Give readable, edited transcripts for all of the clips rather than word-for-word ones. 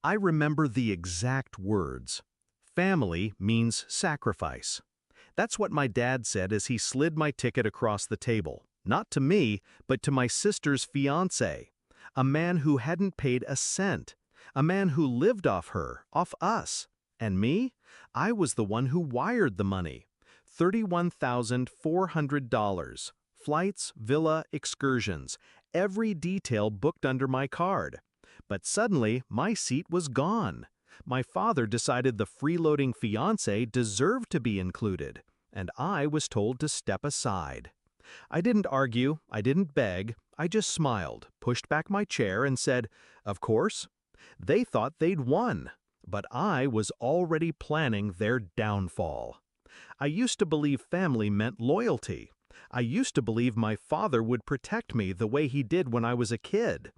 I remember the exact words. Family means sacrifice. That's what my dad said as he slid my ticket across the table. Not to me, but to my sister's fiancé. A man who hadn't paid a cent. A man who lived off her, off us. And me? I was the one who wired the money. $31,400. Flights, villa, excursions. Every detail booked under my card. But suddenly, my seat was gone. My father decided the freeloading fiancé deserved to be included, and I was told to step aside. I didn't argue, I didn't beg, I just smiled, pushed back my chair and said, "Of course." They thought they'd won, but I was already planning their downfall. I used to believe family meant loyalty. I used to believe my father would protect me the way he did when I was a kid.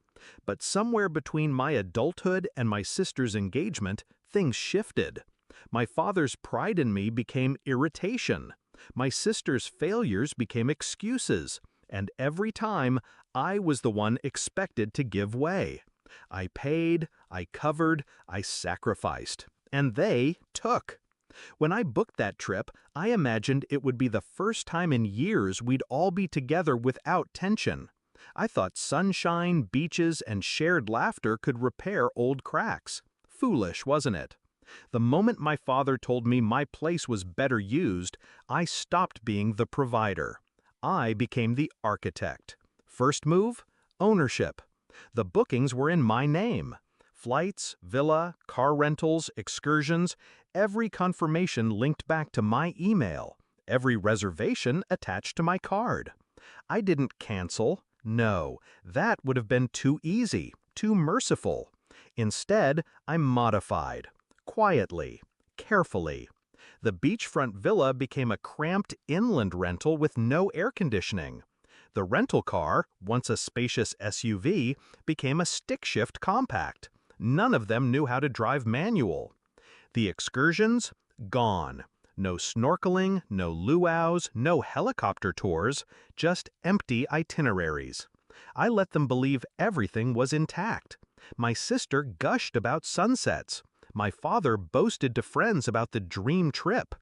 But somewhere between my adulthood and my sister's engagement, things shifted. My father's pride in me became irritation. My sister's failures became excuses. And every time, I was the one expected to give way. I paid, I covered, I sacrificed. And they took. When I booked that trip, I imagined it would be the first time in years we'd all be together without tension. I thought sunshine, beaches, and shared laughter could repair old cracks. Foolish, wasn't it? The moment my father told me my place was better used, I stopped being the provider. I became the architect. First move? Ownership. The bookings were in my name. Flights, villa, car rentals, excursions, every confirmation linked back to my email. Every reservation attached to my card. I didn't cancel. No, that would have been too easy, too merciful. Instead, I modified. Quietly, carefully. The beachfront villa became a cramped inland rental with no air conditioning. The rental car, once a spacious SUV, became a stick-shift compact. None of them knew how to drive manual. The excursions? Gone. No snorkeling, no luau's, no helicopter tours, just empty itineraries. I let them believe everything was intact. My sister gushed about sunsets. My father boasted to friends about the dream trip.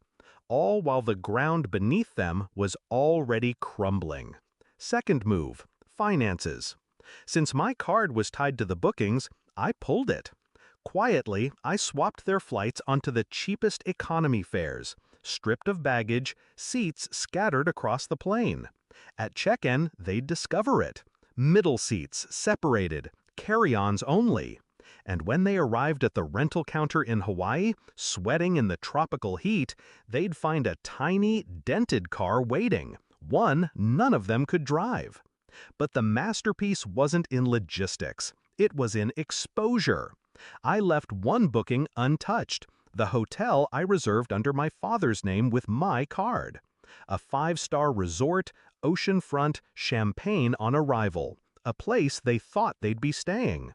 All while the ground beneath them was already crumbling. Second move, finances. Since my card was tied to the bookings, I pulled it. Quietly, I swapped their flights onto the cheapest economy fares, stripped of baggage, seats scattered across the plane. At check-in, they'd discover it. Middle seats, separated, carry-ons only. And when they arrived at the rental counter in Hawaii, sweating in the tropical heat, they'd find a tiny, dented car waiting. One none of them could drive. But the masterpiece wasn't in logistics. It was in exposure. I left one booking untouched, the hotel I reserved under my father's name with my card. A 5-star resort, oceanfront, champagne on arrival, a place they thought they'd be staying.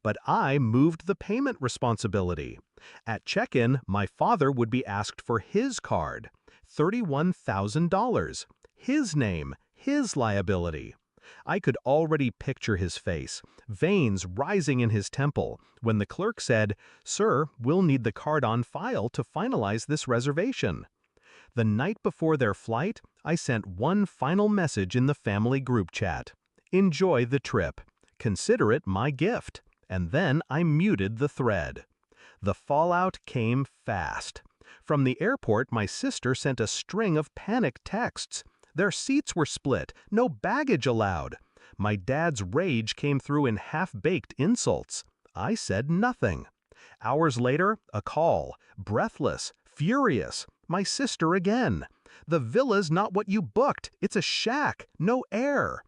But I moved the payment responsibility. At check-in, my father would be asked for his card, $31,000. His name, his liability. I could already picture his face, veins rising in his temple, when the clerk said, "Sir, we'll need the card on file to finalize this reservation." The night before their flight, I sent one final message in the family group chat. Enjoy the trip. Consider it my gift. And then I muted the thread. The fallout came fast. From the airport, my sister sent a string of panicked texts. Their seats were split, no baggage allowed. My dad's rage came through in half-baked insults. I said nothing. Hours later, a call, breathless, furious. My sister again. "The villa's not what you booked. It's a shack, no air."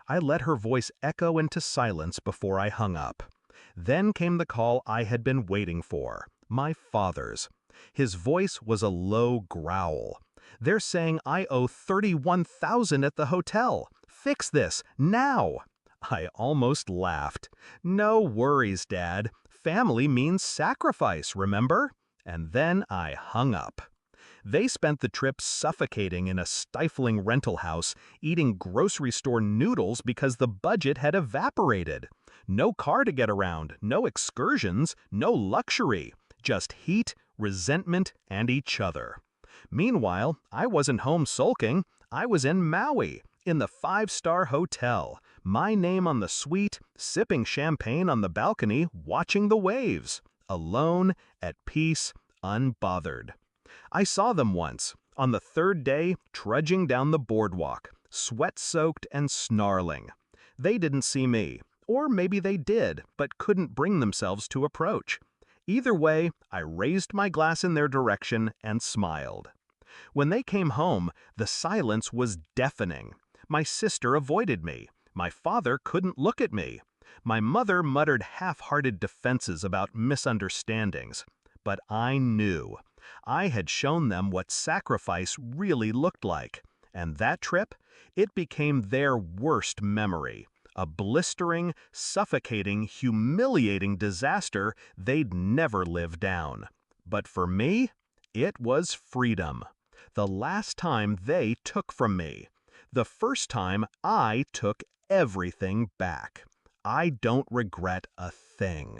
I let her voice echo into silence before I hung up. Then came the call I had been waiting for, my father's. His voice was a low growl. "They're saying I owe $31,000 at the hotel. Fix this, now." I almost laughed. "No worries, Dad. Family means sacrifice, remember?" And then I hung up. They spent the trip suffocating in a stifling rental house, eating grocery store noodles because the budget had evaporated. No car to get around, no excursions, no luxury, just heat, resentment, and each other. Meanwhile, I wasn't home sulking. I was in Maui, in the five-star hotel, my name on the suite, sipping champagne on the balcony, watching the waves. Alone, at peace, unbothered. I saw them once, on the third day, trudging down the boardwalk, sweat-soaked and snarling. They didn't see me, or maybe they did, but couldn't bring themselves to approach. Either way, I raised my glass in their direction and smiled. When they came home, the silence was deafening. My sister avoided me. My father couldn't look at me. My mother muttered half-hearted defenses about misunderstandings. But I knew. I had shown them what sacrifice really looked like. And that trip, it became their worst memory. A blistering, suffocating, humiliating disaster they'd never live down. But for me, it was freedom. The last time they took from me. The first time I took everything back. I don't regret a thing.